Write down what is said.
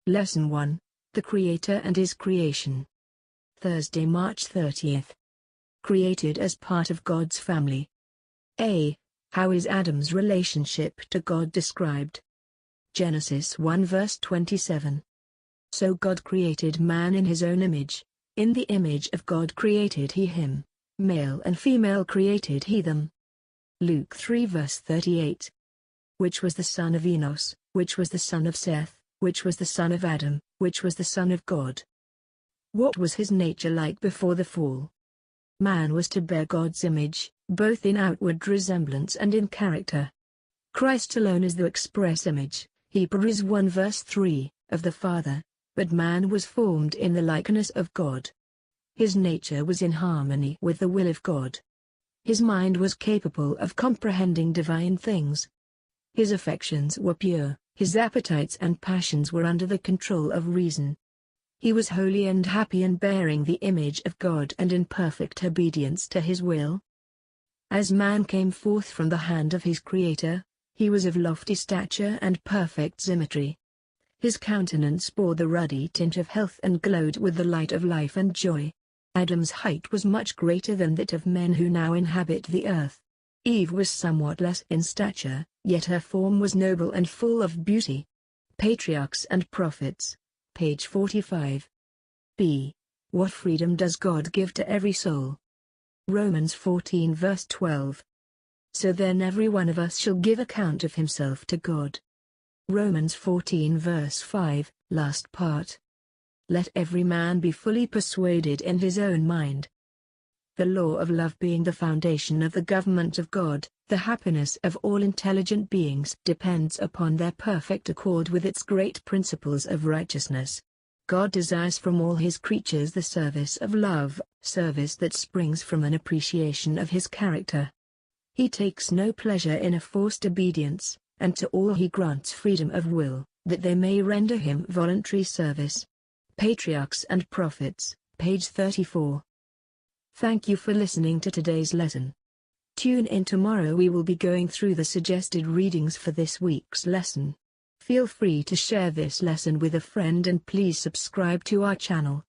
Lesson 1. The Creator and His Creation. Thursday, March 30th. Created as part of God's family. A. How is Adam's relationship to God described? Genesis 1 verse 27. So God created man in his own image, in the image of God created he him, male and female created he them. Luke 3 verse 38. Which was the son of Enos, which was the son of Seth, which was the son of Adam, which was the son of God? What was his nature like before the fall? Man was to bear God's image, both in outward resemblance and in character. Christ alone is the express image, Hebrews 1 verse 3, of the Father, but man was formed in the likeness of God. His nature was in harmony with the will of God. His mind was capable of comprehending divine things. His affections were pure, his appetites and passions were under the control of reason. He was holy and happy in bearing the image of God and in perfect obedience to his will. As man came forth from the hand of his Creator, he was of lofty stature and perfect symmetry. His countenance bore the ruddy tint of health and glowed with the light of life and joy. Adam's height was much greater than that of men who now inhabit the earth. Eve was somewhat less in stature, yet her form was noble and full of beauty. Patriarchs and Prophets, page 45. B. What freedom does God give to every soul? Romans 14 verse 12. So then every one of us shall give account of himself to God. Romans 14 verse 5, last part. Let every man be fully persuaded in his own mind. The law of love being the foundation of the government of God, the happiness of all intelligent beings depends upon their perfect accord with its great principles of righteousness. God desires from all his creatures the service of love, service that springs from an appreciation of his character. He takes no pleasure in a forced obedience, and to all he grants freedom of will, that they may render him voluntary service. Patriarchs and Prophets, page 34. Thank you for listening to today's lesson. Tune in tomorrow. We will be going through the suggested readings for this week's lesson. Feel free to share this lesson with a friend and please subscribe to our channel.